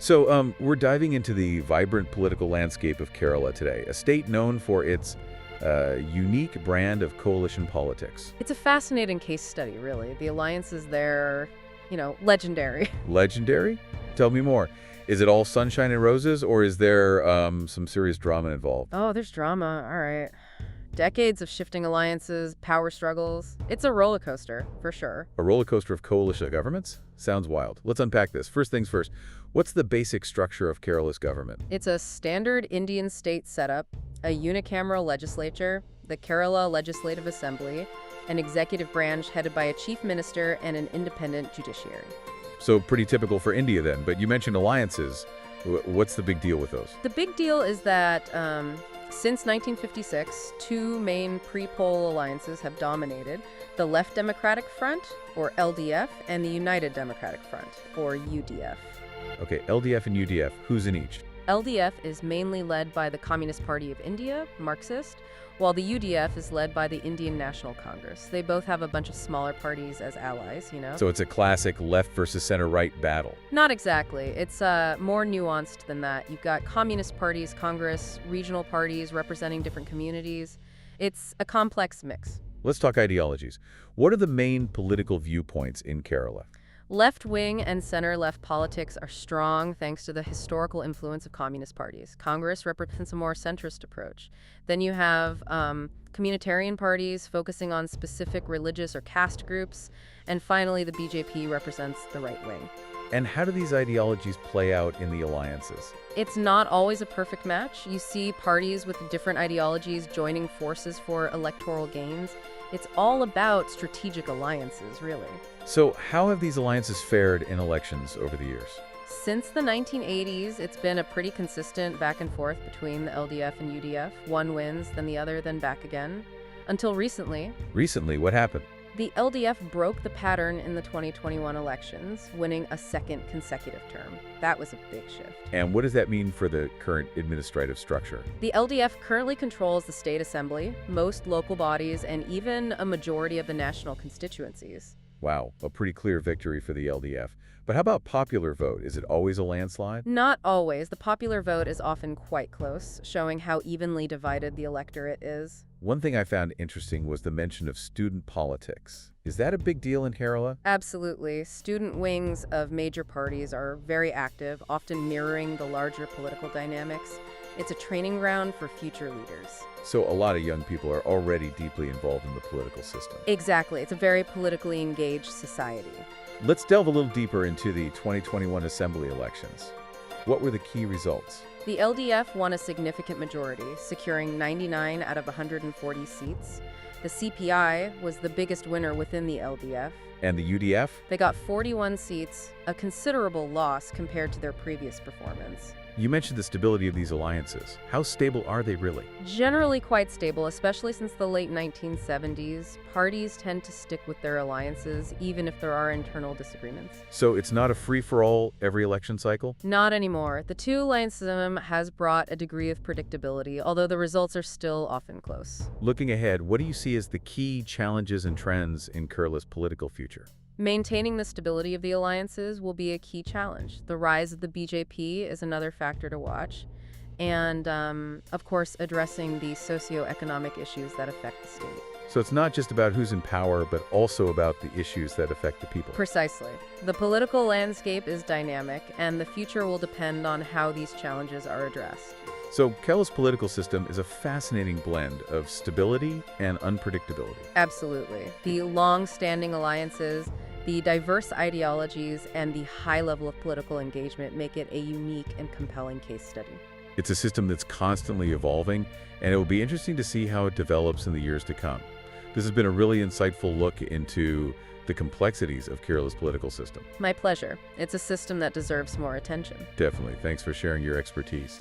So, we're diving into the vibrant political landscape of Kerala today, a state known for its unique brand of coalition politics. It's a fascinating case study, really. The alliances there, legendary. Legendary? Tell me more. Is it all sunshine and roses, or is there some serious drama involved? Oh, there's drama. All right. Decades of shifting alliances, power struggles. It's a roller coaster, for sure. A roller coaster of coalition governments? Sounds wild. Let's unpack this. First things first, what's the basic structure of Kerala's government? It's a standard Indian state setup, a unicameral legislature, the Kerala Legislative Assembly, an executive branch headed by a chief minister, and an independent judiciary. So pretty typical for India then, but you mentioned alliances. What's the big deal with those? The big deal is that since 1956, two main pre-poll alliances have dominated: the Left Democratic Front, or LDF, and the United Democratic Front, or UDF. Okay, LDF and UDF, who's in each? LDF is mainly led by the Communist Party of India, Marxist, while the UDF is led by the Indian National Congress. They both have a bunch of smaller parties as allies. So it's a classic left versus center-right battle. Not exactly. It's more nuanced than that. You've got communist parties, Congress, regional parties representing different communities. It's a complex mix. Let's talk ideologies. What are the main political viewpoints in Kerala? Left-wing and center-left politics are strong thanks to the historical influence of communist parties. Congress represents a more centrist approach. Then you have communitarian parties focusing on specific religious or caste groups. And finally, the BJP represents the right wing. And how do these ideologies play out in the alliances? It's not always a perfect match. You see parties with different ideologies joining forces for electoral gains. It's all about strategic alliances, really. So how have these alliances fared in elections over the years? Since the 1980s, it's been a pretty consistent back and forth between the LDF and UDF. One wins, then the other, then back again. Until recently. Recently, what happened? The LDF broke the pattern in the 2021 elections, winning a second consecutive term. That was a big shift. And what does that mean for the current administrative structure? The LDF currently controls the state assembly, most local bodies, and even a majority of the national constituencies. Wow, a pretty clear victory for the LDF. But how about popular vote? Is it always a landslide? Not always. The popular vote is often quite close, showing how evenly divided the electorate is. One thing I found interesting was the mention of student politics. Is that a big deal in Kerala? Absolutely. Student wings of major parties are very active, often mirroring the larger political dynamics. It's a training ground for future leaders. So a lot of young people are already deeply involved in the political system. Exactly. It's a very politically engaged society. Let's delve a little deeper into the 2021 assembly elections. What were the key results? The LDF won a significant majority, securing 99 out of 140 seats. The CPI was the biggest winner within the LDF. And the UDF? They got 41 seats, a considerable loss compared to their previous performance. You mentioned the stability of these alliances. How stable are they really? Generally quite stable, especially since the late 1970s. Parties tend to stick with their alliances, even if there are internal disagreements. So it's not a free-for-all every election cycle? Not anymore. The two alliance system has brought a degree of predictability, although the results are still often close. Looking ahead, what do you see as the key challenges and trends in Kerala's political future? Maintaining the stability of the alliances will be a key challenge. The rise of the BJP is another factor to watch. And, of course, addressing the socioeconomic issues that affect the state. So it's not just about who's in power, but also about the issues that affect the people. Precisely. The political landscape is dynamic, and the future will depend on how these challenges are addressed. So Kerala's political system is a fascinating blend of stability and unpredictability. Absolutely. The long-standing alliances, the diverse ideologies, and the high level of political engagement make it a unique and compelling case study. It's a system that's constantly evolving, and it will be interesting to see how it develops in the years to come. This has been a really insightful look into the complexities of Kerala's political system. My pleasure. It's a system that deserves more attention. Definitely. Thanks for sharing your expertise.